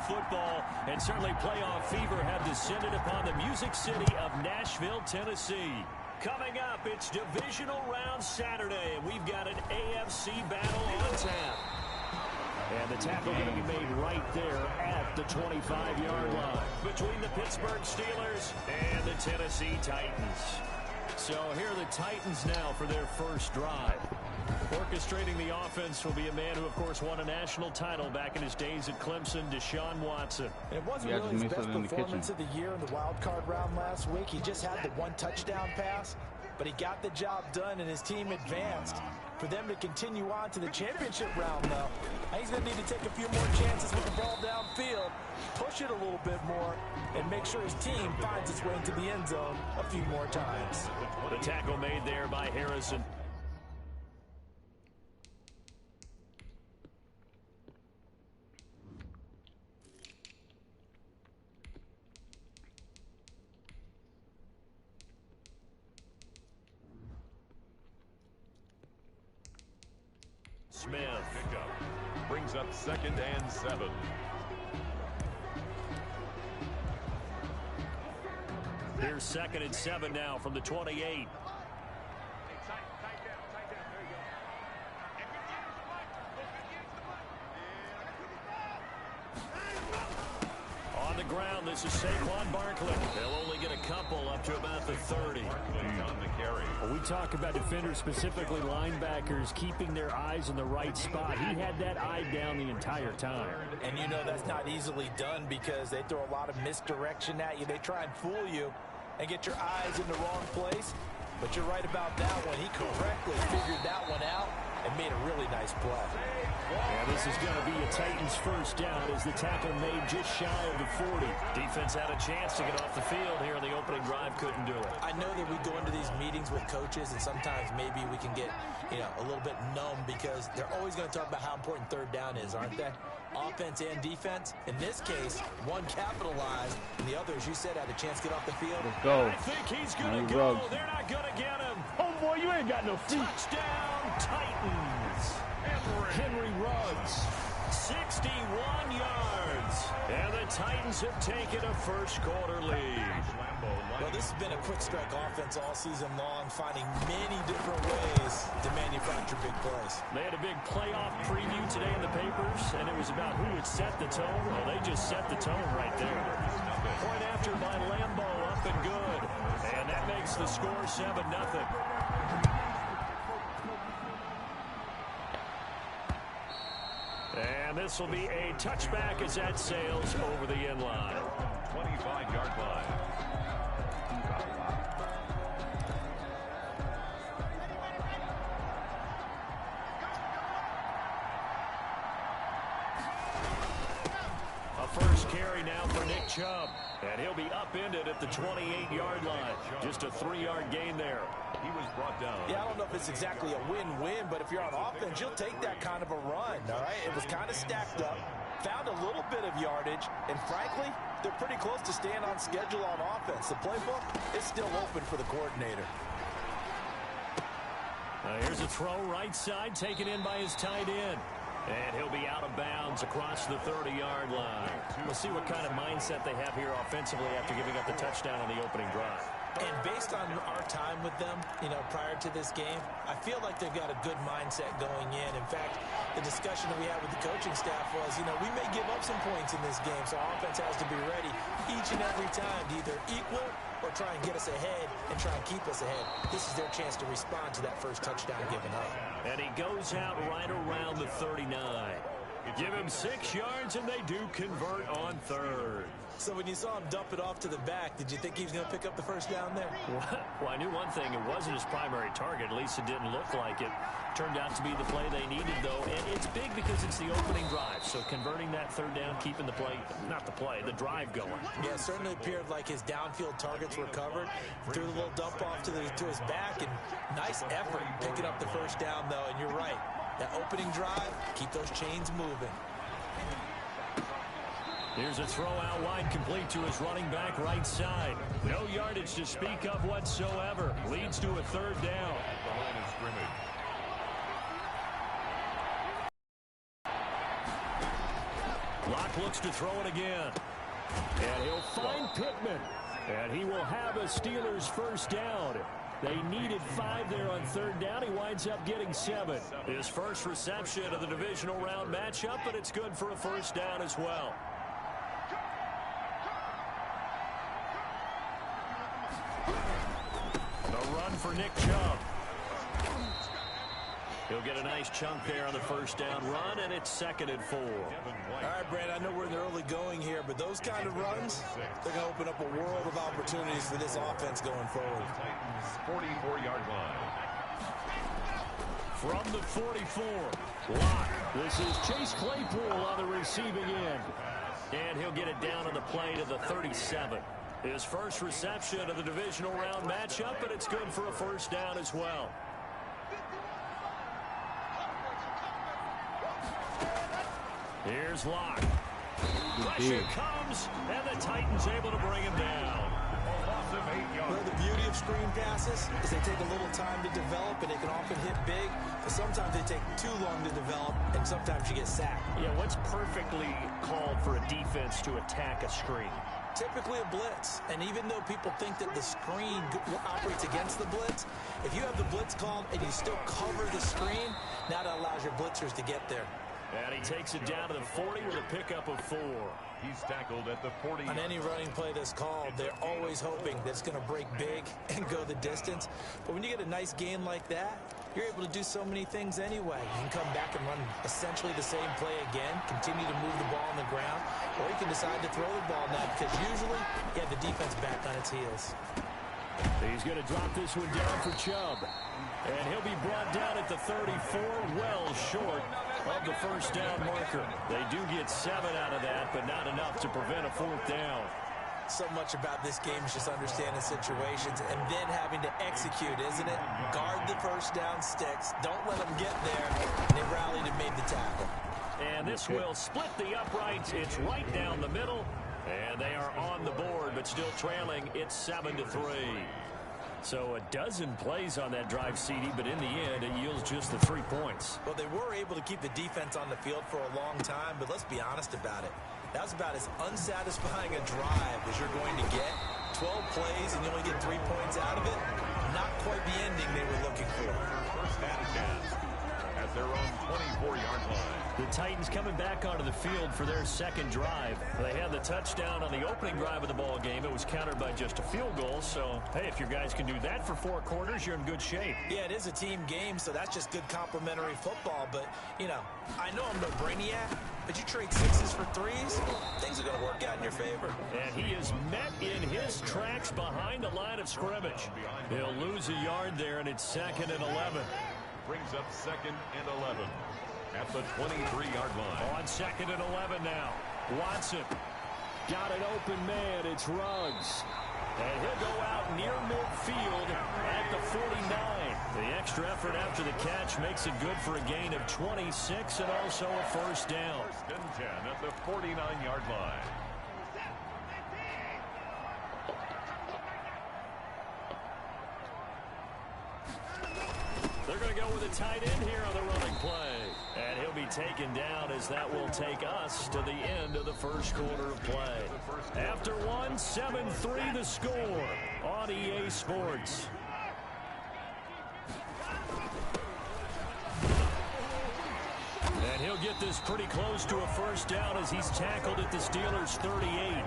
football, and certainly playoff fever have descended upon the Music City of Nashville, Tennessee. Coming up, it's Divisional Round Saturday, and we've got an AFC battle on tap. And the tackle going to be made right there at the 25-yard line between the Pittsburgh Steelers and the Tennessee Titans. So here are the Titans now for their first drive. Orchestrating the offense will be a man who, of course, won a national title back in his days at Clemson, Deshaun Watson. And it wasn't really his best performance of the year in the wild card round last week. He just had the one touchdown pass, but he got the job done and his team advanced. For them to continue on to the championship round, though, he's going to need to take a few more chances with the ball downfield, push it a little bit more, and make sure his team finds its way into the end zone a few more times. The tackle made there by Harrison. Smith brings up 2nd and 7. Here's 2nd and 7 now from the 28. On the ground, this is Saquon Barkley. They'll only get a couple up to about the 30. We talk about defenders, specifically linebackers, keeping their eyes in the right spot. He had that eye down the entire time. And you know that's not easily done because they throw a lot of misdirection at you. They try and fool you and get your eyes in the wrong place. But you're right about that one. He correctly figured that one out and made a really nice play. And this is going to be a Titans first down as the tackle made just shy of the 40. Defense had a chance to get off the field here in the opening drive, couldn't do it. I know that we go into these meetings with coaches and sometimes maybe we can get, a little bit numb because they're always going to talk about how important third down is, aren't they? Offense and defense. In this case, one capitalized and the other, as you said, had a chance to get off the field. Let's go. I think he's going to go. They're not going to get him. Oh, boy, you ain't got no feet. Touchdown, Titans. Henry Ruggs, 61 yards. And the Titans have taken a first-quarter lead. Well, this has been a quick strike offense all season long, finding many different ways to manufacture big plays. They had a big playoff preview today in the papers, and it was about who would set the tone. Well, they just set the tone right there. Point after by Lambo, up and good. And that makes the score 7-0. And this will be a touchback as that sails over the end line. 25-yard line. A first carry now for Nick Chubb. And he'll be upended at the 28-yard line. Just a 3-yard gain there. He was brought down. Yeah, I don't know if it's exactly a win-win, but if you're on offense, you'll take that kind of a run, all right? It was kind of stacked up, found a little bit of yardage, and frankly, they're pretty close to staying on schedule on offense. The playbook is still open for the coordinator. Here's a throw right side, taken in by his tight end. And he'll be out of bounds across the 30-yard line. We'll see what kind of mindset they have here offensively after giving up the touchdown on the opening drive. And based on our time with them, prior to this game, I feel like they've got a good mindset going in. In fact, the discussion that we had with the coaching staff was, we may give up some points in this game, so our offense has to be ready each and every time to either equal or try and get us ahead and try and keep us ahead. This is their chance to respond to that first touchdown given up. And he goes out right around the 39. Give him 6 yards, and they do convert on third. So when you saw him dump it off to the back, did you think he was going to pick up the first down there? Well, I knew one thing. It wasn't his primary target. At least it didn't look like it. Turned out to be the play they needed, though. And it's big because it's the opening drive. So converting that third down, keeping the play, not the play, the drive going. Yeah, it certainly appeared like his downfield targets were covered. Threw a little dump off to his back, and nice effort picking up the first down, though. And you're right. That opening drive, keep those chains moving. Here's a throw out wide, complete to his running back right side. No yardage to speak of whatsoever. Leads to a third down. The line of scrimmage. Locke looks to throw it again. And he'll find Pittman. And he will have a Steelers first down. They needed 5 there on third down. He winds up getting 7. His first reception of the divisional round matchup, but it's good for a first down as well. The run for Nick Chubb. He'll get a nice chunk there on the first down run, and it's 2nd and 4. All right, Brad, I know we're in the early going here, but those kind of runs, they're going to open up a world of opportunities for this offense going forward. Titans 44-yard line. From the 44, Locke. This is Chase Claypool on the receiving end. and he'll get it down on the play to the 37. His first reception of the divisional round matchup, but it's good for a first down as well. Here's Locke. Pressure comes, and the Titans able to bring him down. Well, the beauty of screen passes is they take a little time to develop, and they can often hit big, but sometimes they take too long to develop, and sometimes you get sacked. Yeah, what's perfectly called for a defense to attack a screen? Typically a blitz, and even though people think that the screen operates against the blitz, if you have the blitz called and you still cover the screen, now that allows your blitzers to get there. And he takes it down to the 40 with a pickup of 4. He's tackled at the 40. On any running play that's called, they're always hoping that it's going to break big and go the distance. But when you get a nice gain like that, you're able to do so many things anyway. You can come back and run essentially the same play again, continue to move the ball on the ground, or you can decide to throw the ball now because usually you have the defense back on its heels. He's going to drop this one down for Chubb. And he'll be brought down at the 34, well short of the first down marker. They do get 7 out of that, but not enough to prevent a 4th down. So much about this game is just understanding situations and then having to execute, isn't it? Guard the first down sticks. Don't let them get there. And they rallied and made the tackle. And this will split the uprights. It's right down the middle. And they are on the board, but still trailing. It's 7-3. So a dozen plays on that drive, CD, but in the end, it yields just the 3 points. Well, they were able to keep the defense on the field for a long time, but let's be honest about it. That was about as unsatisfying a drive as you're going to get. 12 plays and you only get 3 points out of it. Not quite the ending they were looking for. First down chance at their own 24-yard line. The Titans coming back onto the field for their second drive. They had the touchdown on the opening drive of the ball game. It was countered by just a field goal. So, hey, if your guys can do that for 4 quarters, you're in good shape. Yeah, it is a team game, so that's just good complimentary football. But, you know, I know I'm no brainiac, but you trade 6s for 3s, things are going to work out in your favor. And he is met in his tracks behind the line of scrimmage. He'll lose a yard there, and it's 2nd and 11. Brings up 2nd and 11 at the 23-yard line. On 2nd and 11 now. Watson. Got an open man. It's Ruggs. And he'll go out near midfield at the 49. The extra effort after the catch makes it good for a gain of 26 and also a first down. 1st and 10 at the 49-yard line. They're going to go with a tight end here on the running play. And he'll be taken down as that will take us to the end of the first quarter of play. After one, 7-3 the score on EA Sports. And he'll get this pretty close to a first down as he's tackled at the Steelers' 38.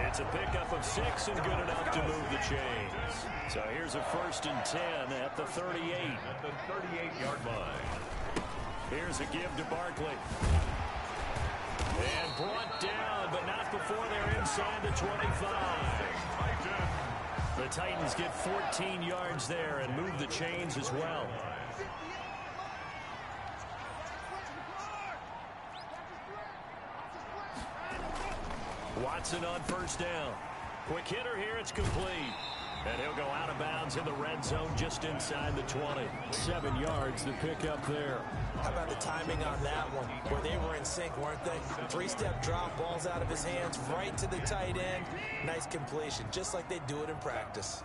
It's a pickup of 6 and good enough to move the chains. So here's a 1st and 10 at the 38. At the 38-yard line. Here's a give to Barkley. And brought down, but not before they're inside the 25. The Titans get 14 yards there and move the chains as well. Watson on first down. Quick hitter here, it's complete. And he'll go out of bounds in the red zone just inside the 20. 7 yards to pick up there. How about the timing on that one, where they were in sync, weren't they? 3-step drop, balls out of his hands, right to the tight end. Nice completion, just like they do it in practice.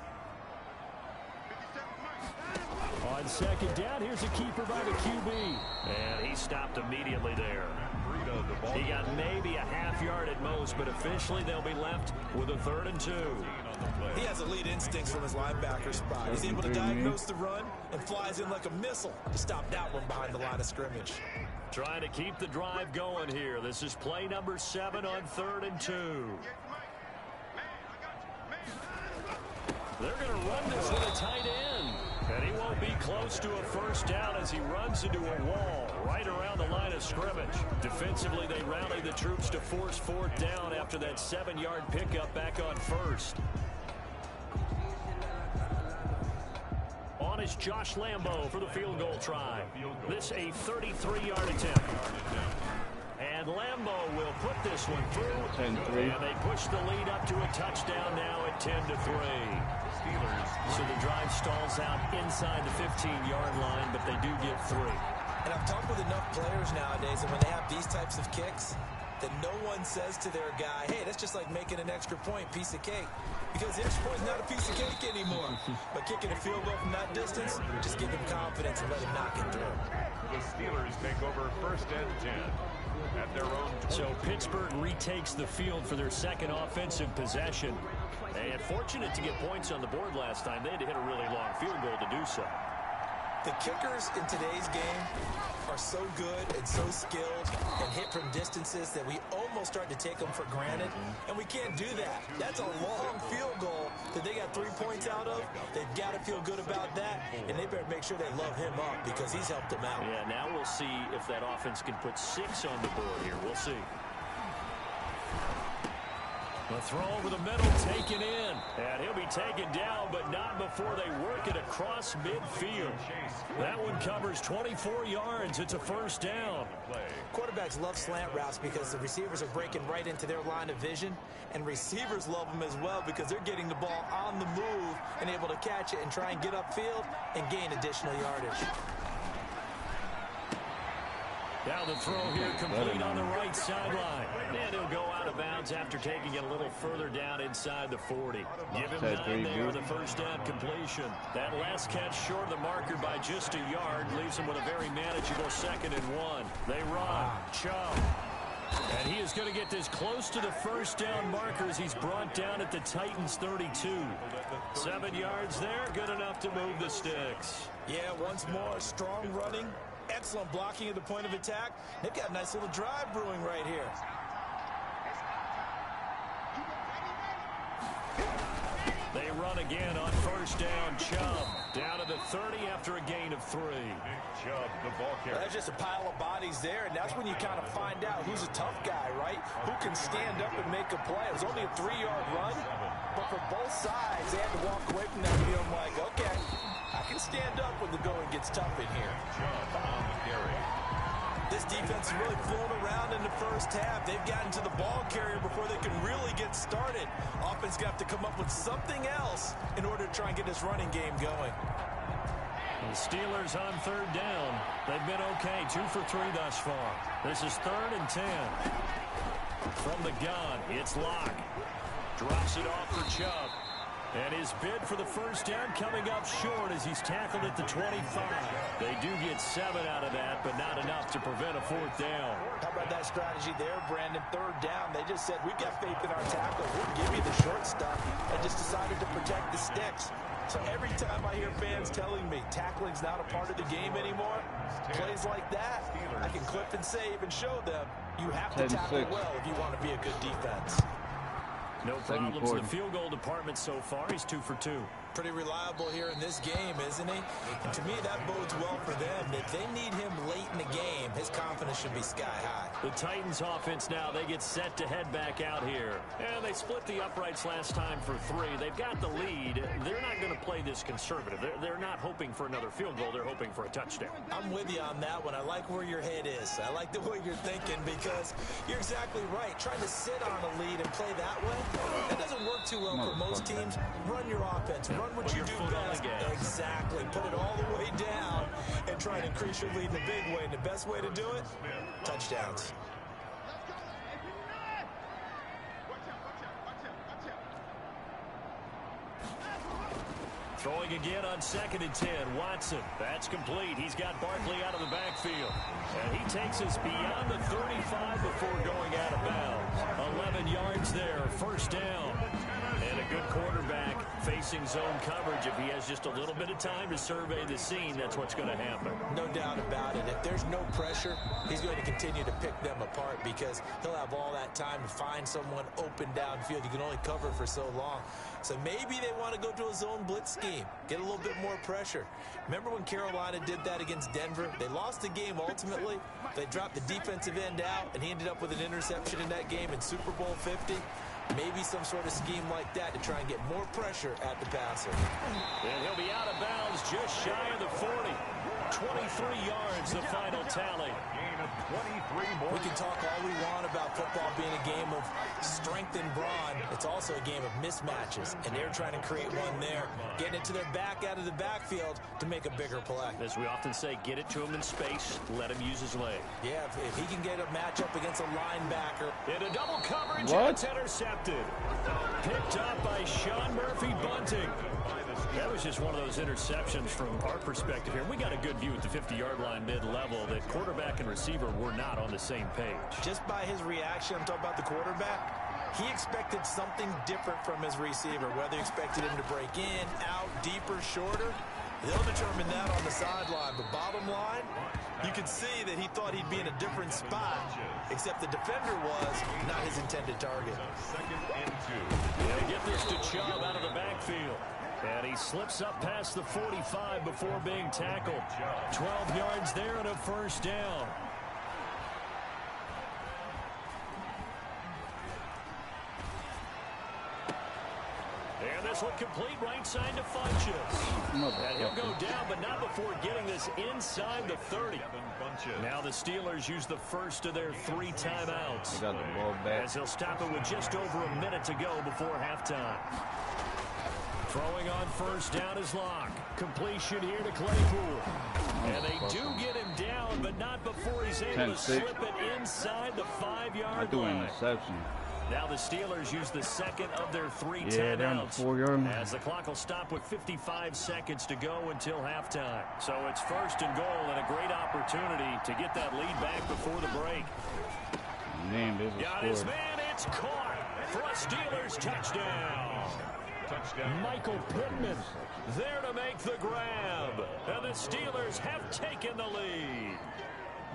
On second down, here's a keeper by the QB. And he stopped immediately there. He got maybe a half yard at most, but officially they'll be left with a 3rd and 2. He has elite instincts from his linebacker spot. He's able to diagnose the run and flies in like a missile to stop that one behind the line of scrimmage. Trying to keep the drive going here. This is play number 7 on 3rd and 2. They're going to run this with a tight end. And he won't be close to a first down as he runs into a wall right around the line of scrimmage. Defensively, they rally the troops to force 4th down after that 7-yard pickup back on 1st. On is Josh Lambo for the field goal try. This a 33-yard attempt. And Lambo will put this one through. 10-3. And they push the lead up to a touchdown now at 10-3. So the drive stalls out inside the 15-yard line, but they do get 3. And I've talked with enough players nowadays, and when they have these types of kicks, that no one says to their guy, hey, that's just like making an extra point, piece of cake. Because the extra point is not a piece of cake anymore. But kicking a field goal from that distance, just give him confidence and let him knock it through. The Steelers take over 1st and 10 at their own 20. So Pittsburgh retakes the field for their 2nd offensive possession. And fortunate to get points on the board last time. They had to hit a really long field goal to do so. The kickers in today's game are so good and so skilled and hit from distances that we almost start to take them for granted, and we can't do that. That's a long field goal that they got 3 points out of. They've got to feel good about that, and they better make sure they love him up because he's helped them out. Yeah, now we'll see if that offense can put 6 on the board here. We'll see. The throw over the middle, taken in. And he'll be taken down, but not before they work it across midfield. That one covers 24 yards. It's a 1st down. Quarterbacks love slant routes because the receivers are breaking right into their line of vision, and receivers love them as well because they're getting the ball on the move and able to catch it and try and get upfield and gain additional yardage. Now the throw here complete on the right sideline. And he'll go out of bounds after taking it a little further down inside the 40. Give him 9 there on the 1st down completion. That last catch short of the marker by just a yard leaves him with a very manageable 2nd and 1. They run. Chubb. And he is going to get this close to the 1st down marker as he's brought down at the Titans 32. 7 yards there, good enough to move the sticks. Yeah, once more, strong running. Excellent blocking at the point of attack. They've got a nice little drive brewing right here. They run again on 1st down. Chubb down to the 30 after a gain of 3. Chubb, the ball carrier. That's just a pile of bodies there, and that's when you kind of find out who's a tough guy, right? Who can stand up and make a play. It was only a 3-yard run, but for both sides, they had to walk away from that field like, okay, I can stand up when the going gets tough in here. Chubb on the carry. This defense is really flown around in the 1st half. They've gotten to the ball carrier before they can really get started. Offense got to come up with something else in order to try and get this running game going. The Steelers on 3rd down. They've been okay, 2 for 3 thus far. This is 3rd and 10. From the gun, it's Locke. Drops it off for Chubb. And his bid for the 1st down coming up short as he's tackled at the 25. They do get 7 out of that, but not enough to prevent a 4th down. How about that strategy there, Brandon? 3rd down, they just said, we've got faith in our tackle. We'll give you the short stuff, and just decided to protect the sticks. So every time I hear fans telling me tackling's not a part of the game anymore, plays like that, I can clip and save and show them you have to tackle well if you want to be a good defense. No problems in the field goal department so far. He's 2 for 2. Pretty reliable here in this game, isn't he? And to me, that bodes well for them. If they need him late in the game, his confidence should be sky high. The Titans offense now, they get set to head back out here. And they split the uprights last time for 3. They've got the lead. They're not going to play this conservative. They're not hoping for another field goal. They're hoping for a touchdown. I'm with you on that one. I like where your head is. I like the way you're thinking because you're exactly right. Trying to sit on a lead and play that way, that doesn't work too well for most teams. Run your offense. Run what you do best. Exactly. Put it all the way down and try to increase your lead in a big way. And the best way to do it, touchdowns. Throwing again on 2nd and 10. Watson. That's complete. He's got Barkley out of the backfield. And he takes us beyond the 35 before going out of bounds. 11 yards there. First down. And a good quarterback facing zone coverage. If he has just a little bit of time to survey the scene, that's what's going to happen. No doubt about it. If there's no pressure, he's going to continue to pick them apart because he'll have all that time to find someone open downfield. You can only cover for so long. So maybe they want to go to a zone blitz scheme, get a little bit more pressure. Remember when Carolina did that against Denver? They lost the game ultimately. They dropped the defensive end out, and he ended up with an interception in that game in Super Bowl 50. Maybe some sort of scheme like that to try and get more pressure at the passer. And he'll be out of bounds just shy of the 40. 23 yards, the final tally. Gain of 23 more. We can talk all we want about football being a game of strength and brawn. It's also a game of mismatches, and they're trying to create one there, getting it to their back out of the backfield to make a bigger play. As we often say, get it to him in space, let him use his leg. Yeah, if he can get a matchup against a linebacker. In a double coverage, and it's intercepted. Picked up by Sean Murphy Bunting. That was just one of those interceptions from our perspective here. We got a good view at the 50-yard line mid-level that quarterback and receiver were not on the same page. Just by his reaction, I'm talking about the quarterback, he expected something different from his receiver, whether he expected him to break in, out, deeper, shorter. They'll determine that on the sideline. But bottom line, you could see that he thought he'd be in a different spot, except the defender was not his intended target. 2nd and 2. They get this to Chubb out of the backfield. And he slips up past the 45 before being tackled. 12 yards there and a first down. And this one complete right side to Funchess. And he'll go down, but not before getting this inside the 30. Now the Steelers use the first of their 3 timeouts. They got the ball back. As they'll stop it with just over a minute to go before halftime. Throwing on first down is Locke. Completion here to Claypool. And they do get him down, but not before he's able to slip it inside the 5-yard line. Interception. Now the Steelers use the second of their 3 they're on the timeouts. 4-yard line. As the clock will stop with 55 seconds to go until halftime. So it's first and goal and a great opportunity to get that lead back before the break. Got his man, it's caught for a Steelers touchdown. Michael Pittman there to make the grab. And the Steelers have taken the lead.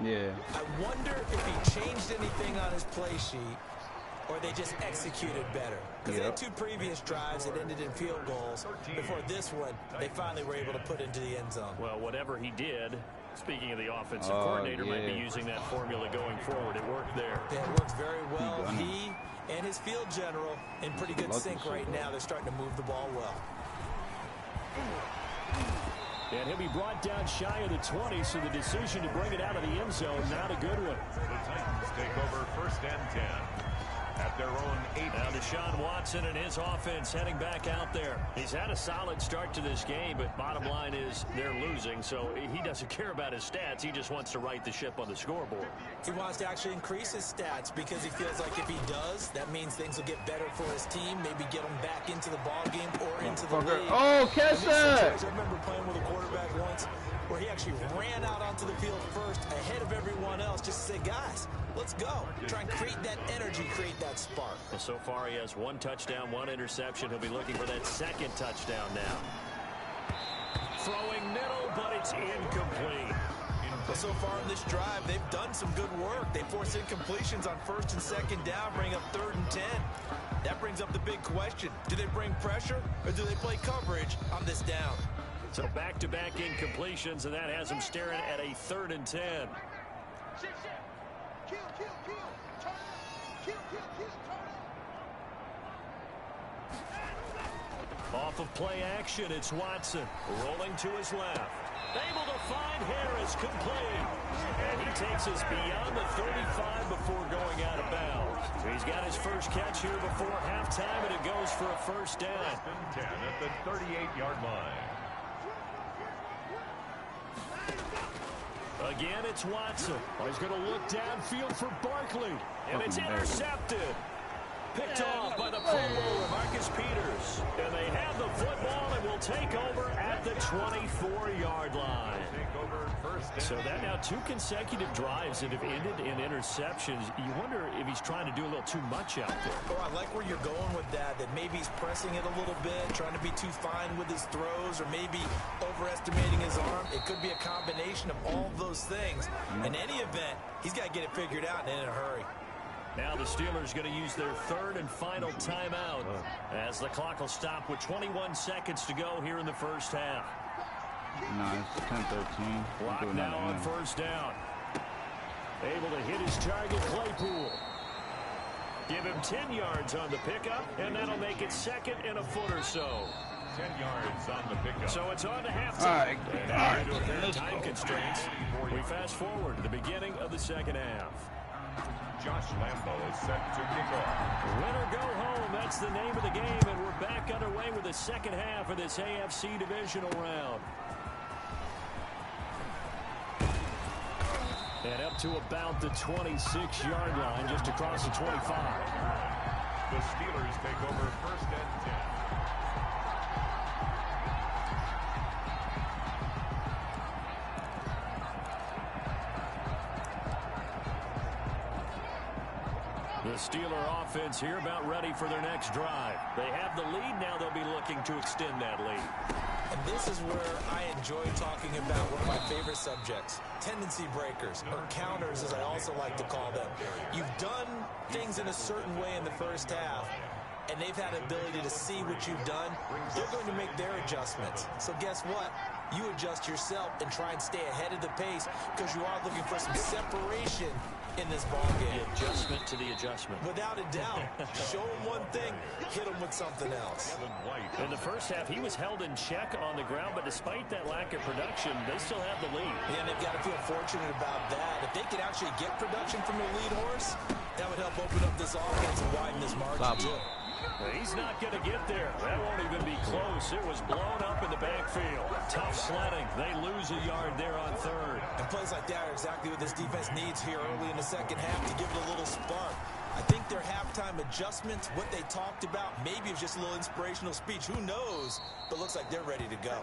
Yeah. I wonder if he changed anything on his play sheet or they just executed better. Because they had 2 previous drives that ended in field goals. Before this one, they finally were able to put into the end zone. Well, whatever he did, speaking of the offensive coordinator, might be using that formula going forward. It worked there. Yeah, it works very well. He and his field general in pretty good sync right now. They're starting to move the ball well. And he'll be brought down shy of the 20, so the decision to bring it out of the end zone, not a good one. The Titans take over 1st and 10. At their own 8. Now Deshaun Watson and his offense heading back out there. He's had a solid start to this game, but bottom line is they're losing, so he doesn't care about his stats. He just wants to right the ship on the scoreboard. He wants to actually increase his stats because he feels like if he does, that means things will get better for his team, maybe get him back into the ball game or into the league. Oh, catch that! I remember playing with a quarterback once where he actually ran out onto the field first ahead of everyone else just to say, guys, let's go. Try and create that energy, create that spark. Well, so far he has 1 touchdown, 1 interception. He'll be looking for that 2nd touchdown now. Throwing middle, but it's incomplete. Well, so far in this drive, they've done some good work. They force incompletions on 1st and 2nd down, bring up 3rd and 10. That brings up the big question. Do they bring pressure or do they play coverage on this down? So back-to-back incompletions, and that has them staring at a 3rd and 10. Off of play action, it's Watson rolling to his left. Able to find Harris, complete. And he takes us beyond the 35 before going out of bounds. He's got his first catch here before halftime, and it goes for a first down. 10 at the 38-yard line. Again, it's Watson. He's going to look downfield for Barkley. And it's intercepted. Picked off by the Pro Bowler, Marcus Peters. And they have the football and will take over at the 24-yard line. So that now 2 consecutive drives that have ended in interceptions. You wonder if he's trying to do a little too much out there. Oh, I like where you're going with that maybe he's pressing it a little bit, trying to be too fine with his throws, or maybe overestimating his arm. It could be a combination of all those things. In any event, he's got to get it figured out and in a hurry. Now the Steelers going to use their 3rd and final timeout as the clock will stop with 21 seconds to go here in the first half. No, it's 10-13. Clock now on first down. Able to hit his target, Claypool. Give him 10 yards on the pickup, and that'll make it 2nd and a foot or so. 10 yards on the pickup. So it's on to halftime. And now due to apparent time constraints, we fast forward to the beginning of the second half. Josh Lambo is set to kick off. Win or go home, that's the name of the game, and we're back underway with the second half of this AFC divisional round. And up to about the 26-yard line, just across the 25. The Steelers take over 1st and 10. The Steeler offense here about ready for their next drive. They have the lead. Now they'll be looking to extend that lead. And this is where I enjoy talking about one of my favorite subjects, tendency breakers, or counters as I also like to call them. You've done things in a certain way in the first half, and they've had the ability to see what you've done. They're going to make their adjustments. So guess what? You adjust yourself and try and stay ahead of the pace because you are looking for some separation in this ball game. The adjustment to the adjustment. Without a doubt. Show him one thing, hit him with something else. In the first half, he was held in check on the ground, but despite that lack of production, they still have the lead. Yeah, and they've got to feel fortunate about that. If they could actually get production from the lead horse, that would help open up this offense and widen this margin too. He's not going to get there. That won't even be close. It was blown up in the backfield. Tough sledding. They lose a yard there on 3rd. And plays like that are exactly what this defense needs here early in the second half to give it a little spark. I think their halftime adjustments, what they talked about, maybe it was just a little inspirational speech. Who knows? But looks like they're ready to go.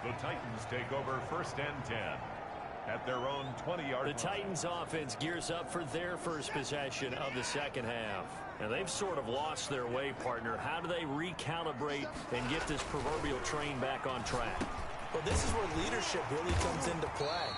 The Titans take over 1st and 10. At their own 20-yard line. The Titans offense gears up for their first possession of the second half. And they've sort of lost their way, partner. How do they recalibrate and get this proverbial train back on track? Well, this is where leadership really comes into play.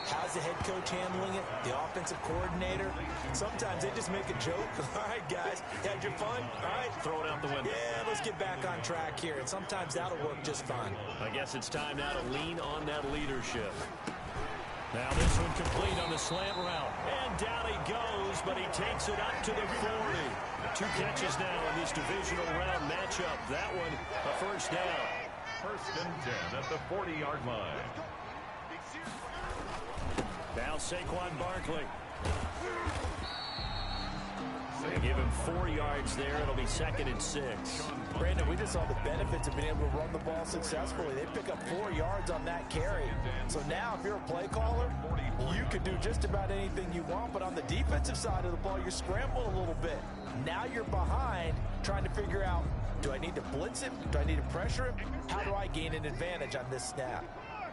How's the head coach handling it? The offensive coordinator? Sometimes they just make a joke. All right, guys, had your fun? All right. Throw it out the window. Yeah, let's get back on track here. And sometimes that'll work just fine. I guess it's time now to lean on that leadership. Now this one complete on the slant route. And down he goes, but he takes it up to the 40. 2 catches now in this divisional round matchup. That one, a first down. 1st and 10 at the 40-yard line. Now Saquon Barkley. They give him 4 yards there. It'll be 2nd and 6. Brandon, we just saw the benefits of being able to run the ball successfully. They pick up 4 yards on that carry. So now if you're a play caller, you can do just about anything you want. But on the defensive side of the ball, you're scrambling a little bit. Now you're behind trying to figure out, do I need to blitz him? Do I need to pressure him? How do I gain an advantage on this snap?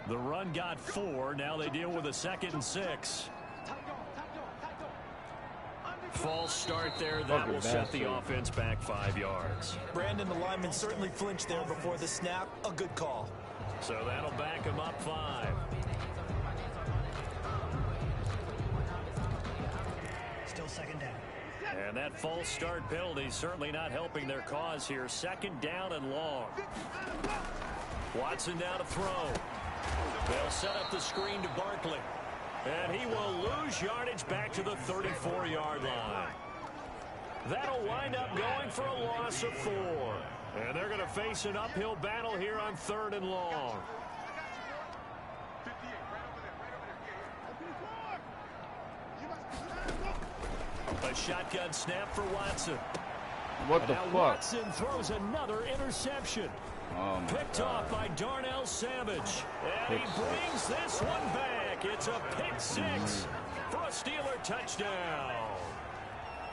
The run got 4. Now they deal with a 2nd and 6. False start there. That will set the offense back 5 yards. Brandon, the lineman certainly flinched there before the snap. A good call. So that'll back him up 5. Still 2nd down. And that false start penalty certainly not helping their cause here. 2nd down and long. Watson down to throw. They'll set up the screen to Barkley. And he will lose yardage back to the 34-yard line. That'll wind up going for a loss of 4. And they're going to face an uphill battle here on 3rd and long. A shotgun snap for Watson. What the now fuck? Watson throws another interception. Oh my Picked God. off by Darnell Savage. And he brings this one back. It's a pick 6 for a Steeler touchdown.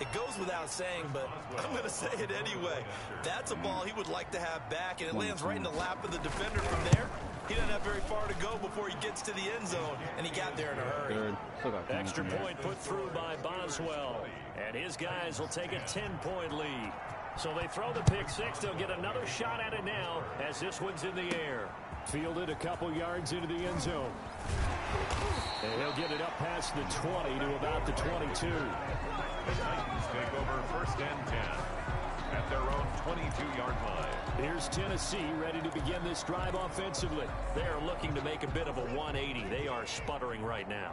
It goes without saying, but I'm going to say it anyway. That's a ball he would like to have back, and it lands right in the lap of the defender from there. He doesn't have very far to go before he gets to the end zone, and he got there in a hurry. Extra point put through by Boswell, and his guys will take a 10-point lead. So they throw the pick six. They'll get another shot at it now as this one's in the air. Fielded a couple yards into the end zone. And he'll get it up past the 20 to about the 22. The Titans take over first and 10 at their own 22-yard line. Here's Tennessee ready to begin this drive offensively. They are looking to make a bit of a 180. They are sputtering right now.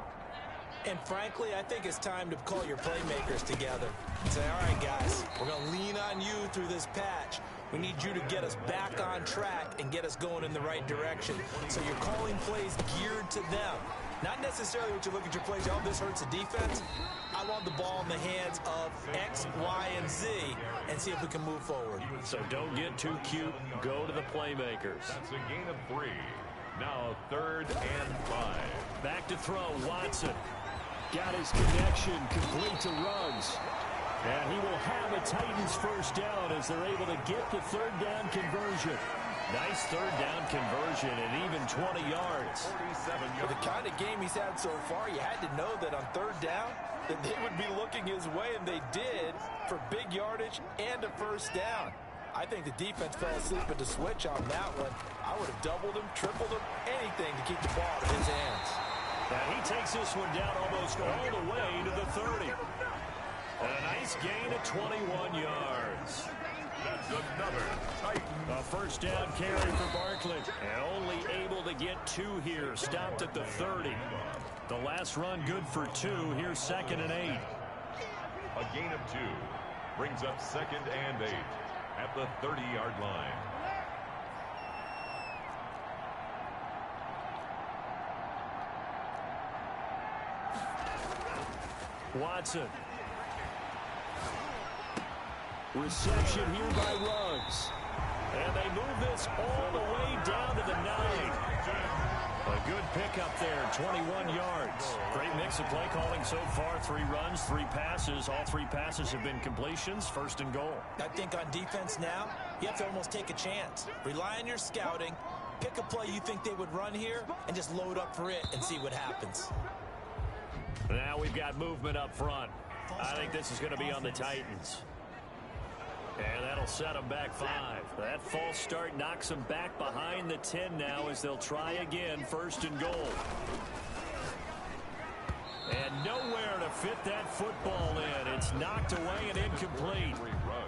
And frankly, I think it's time to call your playmakers together and say, all right, guys, we're going to lean on you through this patch. We need you to get us back on track and get us going in the right direction. So you're calling plays geared to them. Not necessarily what you look at your plays, oh, this hurts the defense. I want the ball in the hands of X, Y, and Z and see if we can move forward. So don't get too cute. Go to the playmakers. That's a gain of 3. Now 3rd and 5. Back to throw, Watson. Got his connection complete to Ruggs. And he will have a Titans first down as they're able to get the third down conversion. Nice third down conversion and even 20 yards. For the kind of game he's had so far, you had to know that on third down that they would be looking his way, and they did, for big yardage and a first down. I think the defense fell asleep at the switch on that one. I would have doubled him, tripled him, anything to keep the ball in his hands. Now he takes this one down almost all the way to the 30. And a nice gain of 21 yards. That's another Titan. A first down carry for Barkley. And only able to get 2 here. Stopped at the 30. The last run good for 2. Here's 2nd and 8. A gain of 2 brings up 2nd and 8 at the 30-yard line. Watson. Reception here by Ruggs. And they move this all the way down to the 9. A good pickup there, 21 yards. Great mix of play calling so far. 3 runs, 3 passes. All 3 passes have been completions. 1st and goal. I think on defense now, you have to almost take a chance. Rely on your scouting. Pick a play you think they would run here and just load up for it and see what happens. Now we've got movement up front. I think this is going to be on the Titans. And that'll set them back 5. That false start knocks them back behind the 10 now as they'll try again. 1st and goal. And nowhere to fit that football in. It's knocked away and incomplete.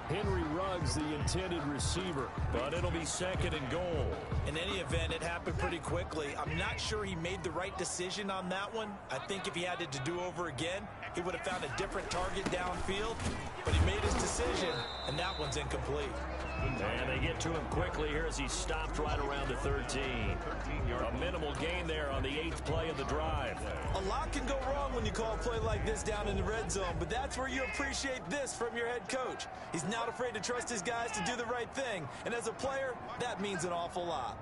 Henry Ruggs, the intended receiver. But it'll be 2nd and goal. In any event, it happened pretty quickly. I'm not sure he made the right decision on that one. I think if he had it to do over again, he would have found a different target downfield. But he made his decision, and that one's incomplete. And they get to him quickly here as he's stopped right around the 13. A minimal gain there on the 8th play of the drive. A lot can go wrong when you call a play like this down in the red zone, but that's where you appreciate this from your head coach. He's not afraid to trust his guys to do the right thing, and as a player, that means an awful lot.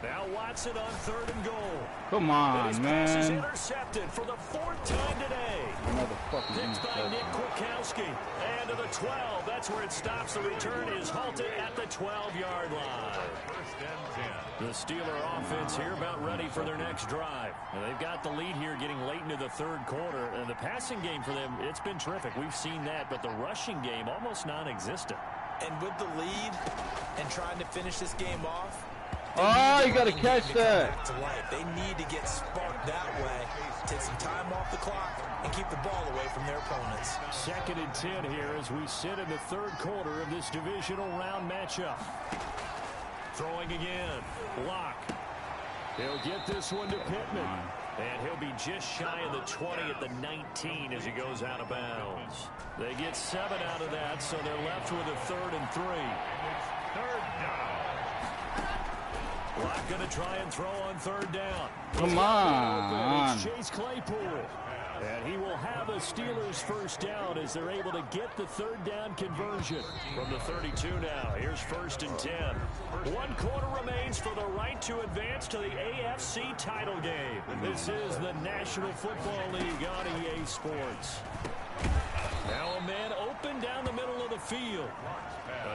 Now Watson on 3rd and goal. Come on, His man. pass is intercepted for the 4th time today. Picked by Nick Kwiatkowski. And to the 12. That's where it stops. The return is halted at the 12-yard line. 1st and 10. The Steeler offense here about ready for their next drive. And they've got the lead here getting late into the 3rd quarter. And the passing game for them, it's been terrific. We've seen that. But the rushing game, almost non-existent. And with the lead and trying to finish this game off, oh, you got to catch that. They need to get sparked that way, take some time off the clock, and keep the ball away from their opponents. 2nd and 10 here as we sit in the 3rd quarter of this divisional round matchup. Throwing again. Lock. He'll get this one to Pittman. And he'll be just shy of the 20 at the 19 as he goes out of bounds. They get 7 out of that, so they're left with a 3rd and 3. Third down. Lock going to try and throw on third down. Come on. It's Chase Claypool. And he will have a Steelers first down as they're able to get the third down conversion. From the 32 now, here's 1st and 10. 1 quarter remains for the right to advance to the AFC title game. This is the National Football League on EA Sports. Now a man open down the middle of the field.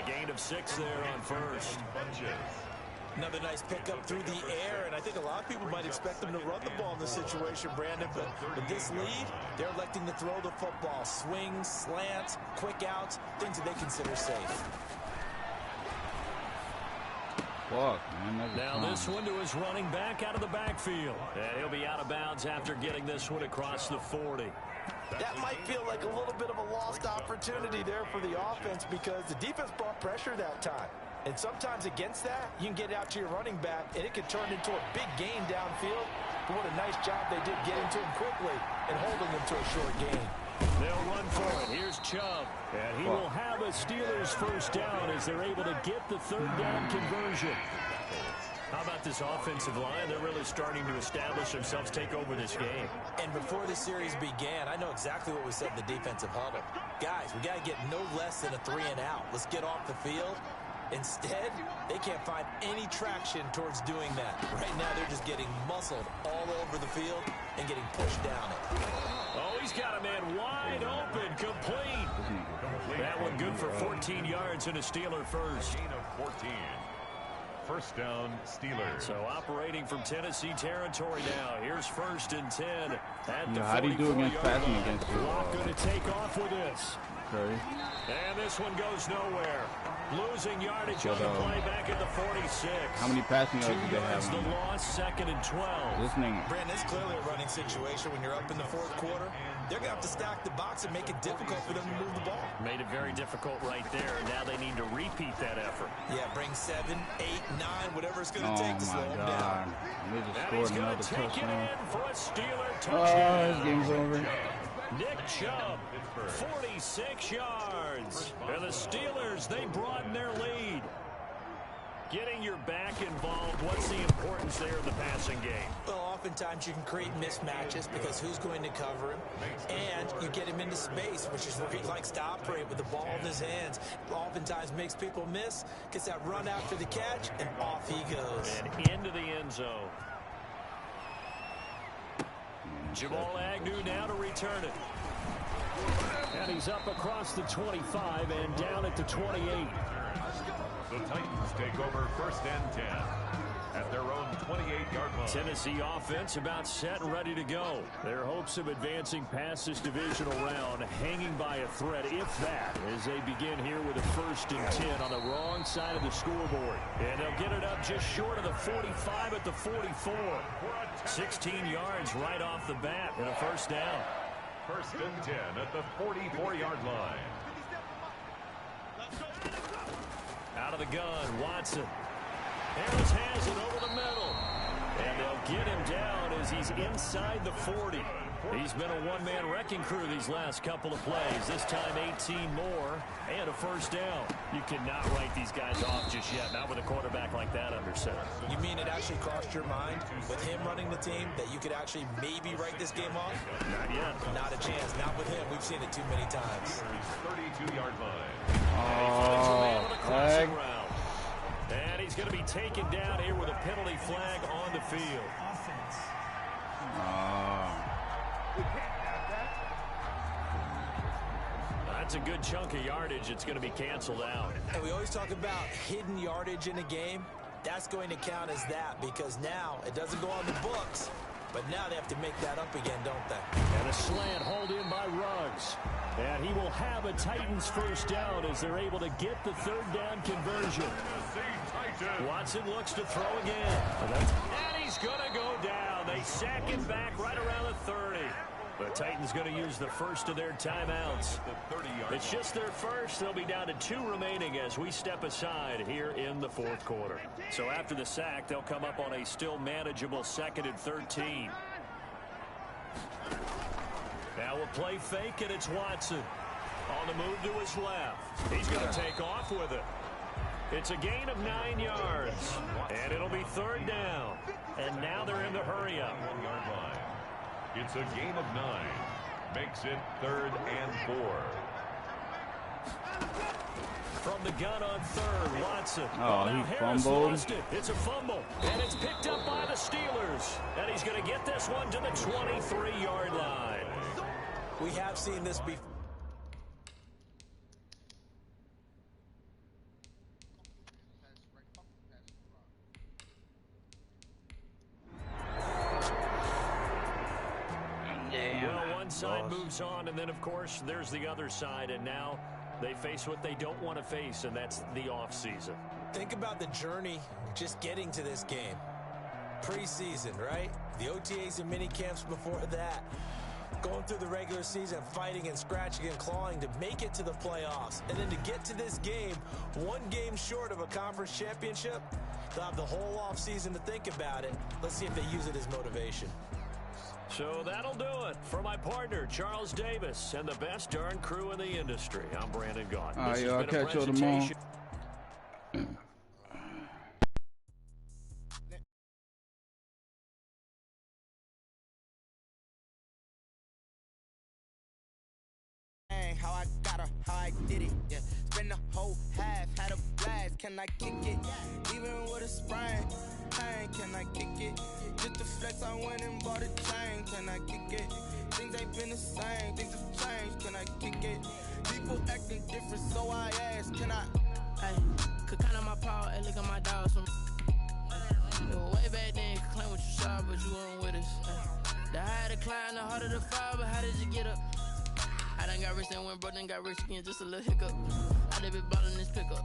A gain of 6 there on first. Another nice pickup through the air, and I think a lot of people might expect them to run the ball in this situation, Brandon, but with this lead, they're electing to throw the football. Swings, slants, quick outs, things that they consider safe. Fuck, man. Now this one to his running back out of the backfield. And he'll be out of bounds after getting this one across the 40. That might feel like a little bit of a lost opportunity there for the offense because the defense brought pressure that time. And sometimes against that, you can get it out to your running back, and it can turn into a big gain downfield. But what a nice job they did getting to him quickly and holding him to a short gain. They'll run for it. Here's Chubb. And he will have a Steelers first down as they're able to get the third down conversion. How about this offensive line? They're really starting to establish themselves, take over this game. And before the series began, I know exactly what we said in the defensive huddle. Guys, we got to get no less than a 3-and-out. Let's get off the field. Instead, they can't find any traction towards doing that. Right now, they're just getting muscled all over the field and getting pushed down it. Oh, he's got a man wide open, complete. That one good for 14 yards and a Steeler first. Gain of 14. First down, Steelers. So operating from Tennessee territory now. Here's 1st and 10. At the How do you do against passing line. against you? Clock going to take off with this. Okay. And this one goes nowhere. Losing yardage on the play back at the 46. How many passing yards 2 do they yards have? the loss, 2nd and 12. Listening. Brandon, it's clearly a running situation when you're up in the 4th quarter. They're going to have to stack the box and make it difficult for them to move the ball. Made it very difficult right there. Now they need to repeat that effort. Yeah, bring 7, 8, 9, whatever it's going to take to slow Oh, my them down. God. They just And scored he's going another to take it touchdown. in for a Steeler Oh, touchdown. this game's over. Nick Chubb, 46 yards. And the Steelers, they broaden their lead. Getting your back involved, what's the importance there in the passing game? Well, oftentimes you can create mismatches because who's going to cover him? And you get him into space, which is where he likes to operate with the ball in his hands. Oftentimes makes people miss, gets that run after the catch, and off he goes. And into the end zone. Jamal Agnew now to return it. And he's up across the 25 and down at the 28. The Titans take over 1st and 10 at their own 28-yard line. Tennessee offense about set and ready to go. Their hopes of advancing past this divisional round hanging by a thread, if that, as they begin here with a 1st and 10 on the wrong side of the scoreboard. And they'll get it up just short of the 45 at the 44. 16 yards right off the bat and a 1st down. 1st and 10 at the 44-yard line. Out of the gun, Watson. Harris has it over the middle. And they'll get him down as he's inside the 40. He's been a one-man wrecking crew these last couple of plays. This time 18 more and a 1st down. You cannot write these guys off just yet, not with a quarterback like that under center. You mean it actually crossed your mind with him running the team that you could actually maybe write this game off? Not yet. Not a chance. Not with him. We've seen it too many times. 32-yard line. Oh, flag. And he's going to be taken down here with a penalty flag on the field. Offense. That's a good chunk of yardage. It's going to be canceled out. And we always talk about hidden yardage in a game. That's going to count as that because now it doesn't go on the books, but now they have to make that up again, don't they? And a slant hauled in by Ruggs. And he will have a Titans first down as they're able to get the third down conversion. Watson looks to throw again. And he's going to go down. They sack him back right around the 30. The Titans going to use the first of their timeouts. It's just their first. They'll be down to 2 remaining as we step aside here in the 4th quarter. So after the sack, they'll come up on a still manageable 2nd and 13. Now we'll play fake, and it's Watson. On the move to his left. He's going to take off with it. It's a gain of 9 yards, and it'll be third down. And now they're in the hurry up. 1 yard line. It's a gain of 9. Makes it 3rd and 4. From the gun on third, Watson. Oh, now he Harris fumbled. lost it. It's a fumble, and it's picked up by the Steelers. And he's going to get this one to the 23-yard line. We have seen this before. Well, one side moves on, and then, of course, there's the other side, and now they face what they don't want to face, and that's the offseason. Think about the journey just getting to this game. Preseason, right? The OTAs and mini camps before that. Going through the regular season, fighting and scratching and clawing to make it to the playoffs. And then to get to this game, one game short of a conference championship, they'll have the whole offseason to think about it. Let's see if they use it as motivation. So that'll do it for my partner, Charles Davis, and the best darn crew in the industry. I'm Brandon Gaughan. All right, This y'all, has been a catch y'all tomorrow. presentation. How I got her, how I did it, yeah. Spend the whole half, had a blast, can I kick it? Even with a sprain, pain, can I kick it? Just to flex, I went and bought a chain, can I kick it? Things ain't been the same, things have changed, can I kick it? People acting different, so I ask, can I? Hey, could count on my power, and look at my dogs from way back then, could claim what you saw, but you weren't with us. The higher the climb, the harder the fall, but how did you get up? I done got rich and went broke, then got rich again, just a little hiccup. I done been ballin' this pickup.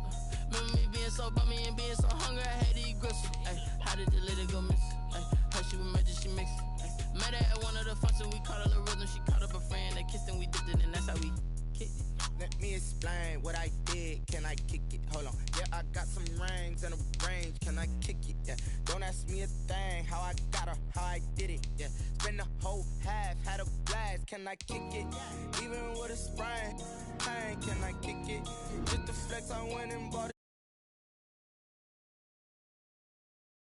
Remember me being so bummy and being so hungry, I had to eat gristle. Ay, how did the lady go miss? Ay, how she was magic, she mixed. Met her at one of the functions, we caught a little rhythm. She caught up a friend, they kissed and we dipped it, and that's how we kicked it. Let me explain what I did, can I kick it? Hold on, yeah, I got some rings and a range, can I kick it? Yeah, don't ask me a thing, how I got her, how I did it, yeah. Spend the whole half, had a blast, can I kick it? Even with a sprain, pain, can I kick it? Just to flex, I went and bought it.